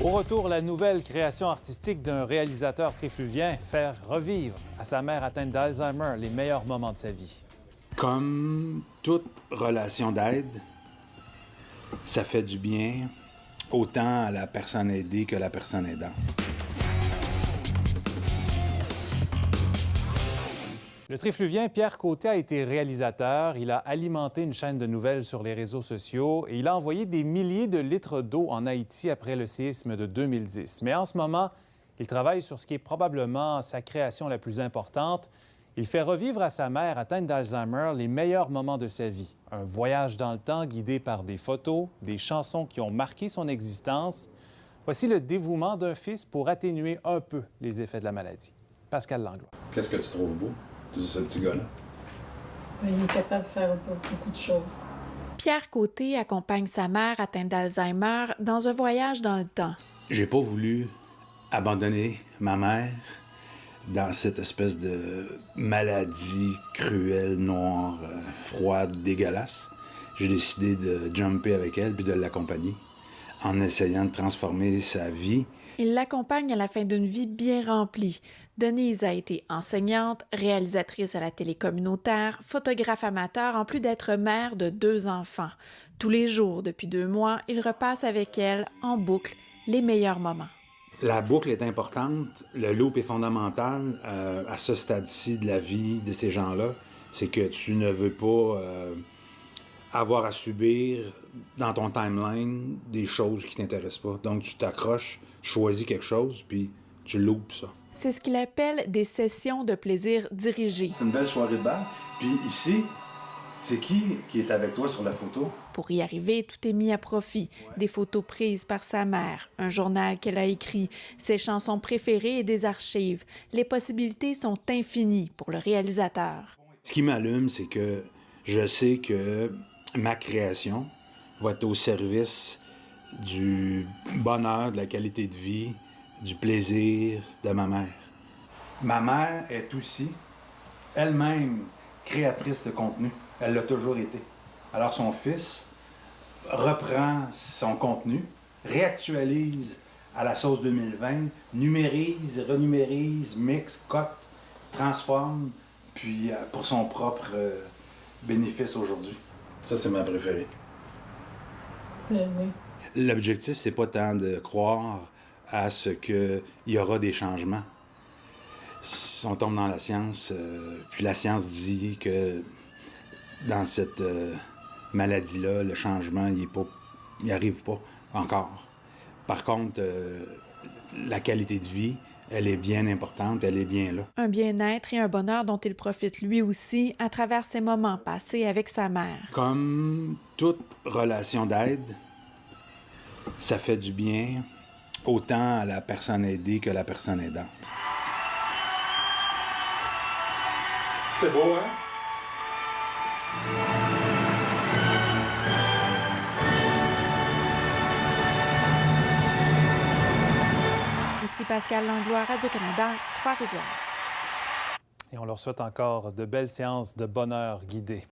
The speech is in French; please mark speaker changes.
Speaker 1: Au retour, la nouvelle création artistique d'un réalisateur trifluvien, faire revivre à sa mère atteinte d'Alzheimer les meilleurs moments de sa vie.
Speaker 2: Comme toute relation d'aide, ça fait du bien autant à la personne aidée que la personne aidante.
Speaker 1: Le trifluvien Pierre Côté a été réalisateur. Il a alimenté une chaîne de nouvelles sur les réseaux sociaux et il a envoyé des milliers de litres d'eau en Haïti après le séisme de 2010. Mais en ce moment, il travaille sur ce qui est probablement sa création la plus importante. Il fait revivre à sa mère atteinte d'Alzheimer les meilleurs moments de sa vie. Un voyage dans le temps guidé par des photos, des chansons qui ont marqué son existence. Voici le dévouement d'un fils pour atténuer un peu les effets de la maladie. Pascal Langlois.
Speaker 2: Qu'est-ce que tu trouves beau de ce petit gars-là?
Speaker 3: Il est capable de faire beaucoup de choses.
Speaker 4: Pierre Côté accompagne sa mère atteinte d'Alzheimer dans un voyage dans le temps.
Speaker 2: J'ai pas voulu abandonner ma mère dans cette espèce de maladie cruelle, noire, froide, dégueulasse. J'ai décidé de jumper avec elle puis de l'accompagner en essayant de transformer sa vie.
Speaker 4: Il l'accompagne à la fin d'une vie bien remplie. Denise a été enseignante, réalisatrice à la télé communautaire, photographe amateur, en plus d'être mère de 2 enfants. Tous les jours, depuis 2 mois, il repasse avec elle, en boucle, les meilleurs moments.
Speaker 2: La boucle est importante, le loop est fondamental à ce stade-ci de la vie de ces gens-là. C'est que tu ne veux pas avoir à subir dans ton timeline des choses qui ne t'intéressent pas. Donc tu t'accroches, choisis quelque chose, puis tu loupes ça.
Speaker 4: C'est ce qu'il appelle des sessions de plaisir dirigées.
Speaker 2: C'est une belle soirée de bal. Puis ici, c'est qui est avec toi sur la photo?
Speaker 4: Pour y arriver, tout est mis à profit. Des photos prises par sa mère, un journal qu'elle a écrit, ses chansons préférées et des archives. Les possibilités sont infinies pour le réalisateur.
Speaker 2: Ce qui m'allume, c'est que je sais que ma création va être au service du bonheur, de la qualité de vie, du plaisir de ma mère. Ma mère est aussi elle-même créatrice de contenu. Elle l'a toujours été. Alors son fils reprend son contenu, réactualise à la sauce 2020, numérise, renumérise, mixe, cote, transforme, puis pour son propre bénéfice aujourd'hui. Ça, c'est ma préférée.
Speaker 3: Oui.
Speaker 2: L'objectif, c'est pas tant de croire à ce qu'il y aura des changements. Si on tombe dans la science, puis la science dit que dans cette maladie-là, le changement, il n'y arrive pas encore. Par contre, la qualité de vie, elle est bien importante, elle est bien là.
Speaker 4: Un bien-être et un bonheur dont il profite lui aussi à travers ces moments passés avec sa mère.
Speaker 2: Comme toute relation d'aide, ça fait du bien autant à la personne aidée que la personne aidante. C'est beau, hein?
Speaker 4: Ici Pascal Langlois, Radio-Canada, Trois-Rivières.
Speaker 1: Et on leur souhaite encore de belles séances de bonheur guidées.